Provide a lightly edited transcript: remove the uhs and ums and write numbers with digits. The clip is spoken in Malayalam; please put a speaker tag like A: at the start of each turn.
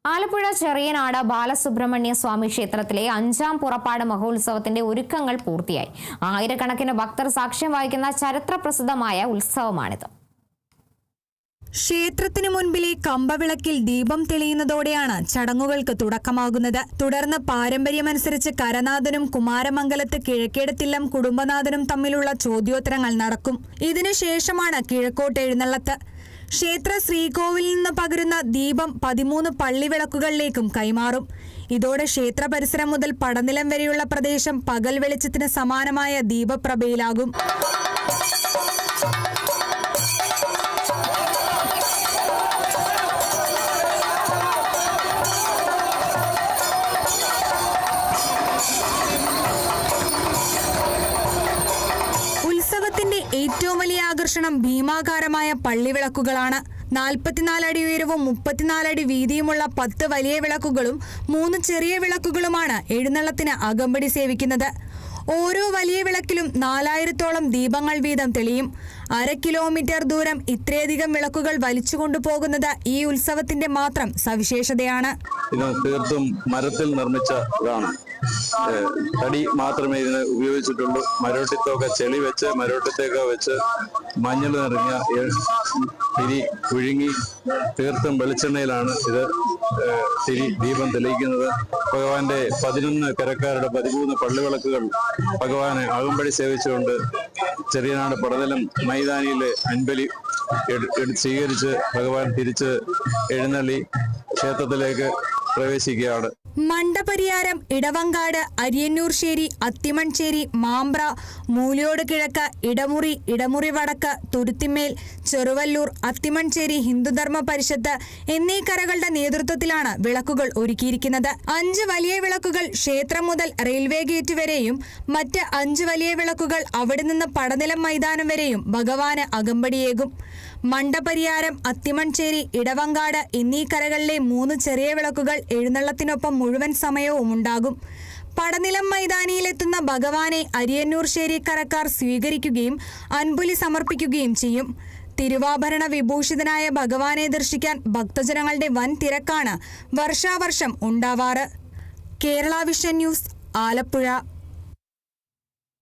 A: ആലപ്പുഴ ചെറിയനാട് ബാലസുബ്രഹ്മണ്യ സ്വാമി ക്ഷേത്രത്തിലെ 5ാം പുറപ്പാട് മഹോത്സവത്തിന്റെ ഒരുക്കങ്ങൾ പൂർത്തിയായി. ആയിരക്കണക്കിന് ഭക്തർ സാക്ഷ്യം വഹിക്കുന്ന ചരിത്രപ്രസിദ്ധമായ ഉത്സവമാണിത്.
B: ക്ഷേത്രത്തിനു മുൻപിലെ കമ്പവിളക്കിൽ ദീപം തെളിയുന്നതോടെയാണ് ചടങ്ങുകൾക്ക് തുടക്കമാകുന്നത്. തുടർന്ന് പാരമ്പര്യമനുസരിച്ച് കരനാഥനും കുമാരമംഗലത്ത് കിഴക്കേടത്തില്ലം കുടുംബനാഥനും തമ്മിലുള്ള ചോദ്യോത്തരങ്ങൾ നടക്കും. ഇതിനുശേഷമാണ് കിഴക്കോട്ട് എഴുന്നള്ളത്ത്. ക്ഷേത്ര ശ്രീകോവിലിൽ നിന്ന് പകരുന്ന ദീപം 13 പള്ളിവിളക്കുകളിലേക്കും കൈമാറും. ഇതോടെ ക്ഷേത്ര പരിസരം മുതൽ പടനിലം വരെയുള്ള പ്രദേശം പകൽ വെളിച്ചത്തിന് സമാനമായ ദീപപ്രഭയിലാകും. ഉത്സവത്തിന്റെ ഏറ്റവും വലിയ ആകർഷണം ഭീമാകാരമായ പള്ളിവിളക്കുകളാണ്. 44 അടി ഉയരവും 34 അടി വീതിയുമുള്ള 10 വലിയ വിളക്കുകളും 3 ചെറിയ വിളക്കുകളുമാണ് എഴുന്നള്ളത്തിന് അകമ്പടി സേവിക്കുന്നത്. ഓരോ വലിയ വിളക്കിലും 4000-ഓളം ദീപങ്ങൾ വീതം തെളിയും. 1/2 കിലോമീറ്റർ ദൂരം ഇത്രയധികം വിളക്കുകൾ വലിച്ചുകൊണ്ടുപോകുന്നത് ഈ ഉത്സവത്തിന്റെ മാത്രം സവിശേഷതയാണ്.
C: ഇത് തീർത്തും മരത്തിൽ നിർമ്മിച്ചതാണ്. തടി മാത്രമേ ഇതിന് ഉപയോഗിച്ചിട്ടുള്ളൂ. മരോട്ടിത്തോക്ക ചെളി വെച്ച് മരോട്ടിത്തേക്ക വെച്ച് മഞ്ഞൾ നിറഞ്ഞ തിരി പുഴുങ്ങി തീർത്തും വെളിച്ചെണ്ണയിലാണ് ഇത് ദീപം തെളിയിക്കുന്നത്. ഭഗവാന്റെ 11 കരക്കാരുടെ 13 പള്ളിവിളക്കുകൾ ഭഗവാനെ അകമ്പടി സേവിച്ചുകൊണ്ട് ചെറിയനാട് പടനിലം മൈതാനിയിലെ അൻബലി സ്വീകരിച്ച് ഭഗവാൻ തിരിച്ച് എഴുന്നള്ളി ക്ഷേത്രത്തിലേക്ക് പ്രവേശിക്കുകയാണ്.
B: മണ്ടപരിയാരം, ഇടവങ്കാട്, അരിയന്നൂർശ്ശേരി, അത്തിമൺശ്ശേരി, മാമ്പ്ര, മൂലിയോട് കിഴക്ക്, ഇടമുറി വടക്ക്, തുരുത്തിമേൽ, ചെറുവല്ലൂർ, അത്തിമൺശ്ശേരി ഹിന്ദുധർമ്മ പരിഷത്ത് എന്നീ കരകളുടെ നേതൃത്വത്തിലാണ് വിളക്കുകൾ ഒരുക്കിയിരിക്കുന്നത്. 5 വലിയ വിളക്കുകൾ ക്ഷേത്രം മുതൽ റെയിൽവേ ഗേറ്റ് വരെയും മറ്റ് 5 വലിയ വിളക്കുകൾ അവിടെ നിന്ന് പടനിലം മൈതാനം വരെയും ഭഗവാന് അകമ്പടിയേകും. മണ്ടപരിയാരം, അത്തിമൺശ്ശേരി, ഇടവങ്കാട് എന്നീ കരകളിലെ 3 ചെറിയ വിളക്കുകൾ എഴുന്നള്ളത്തിനൊപ്പം മുഴുവൻ സമയവും ഉണ്ടാകും. പടനിലം മൈതാനിയിലെത്തുന്ന ഭഗവാനെ അരിയന്നൂർശ്ശേരി കരക്കാർ സ്വീകരിക്കുകയും അൻപുലി സമർപ്പിക്കുകയും ചെയ്യും. തിരുവാഭരണ വിഭൂഷിതനായ ഭഗവാനെ ദർശിക്കാൻ ഭക്തജനങ്ങളുടെ വൻ തിരക്കാണ് വർഷാവർഷം ഉണ്ടാവാറ്. Kerala vision news, Alappuzha.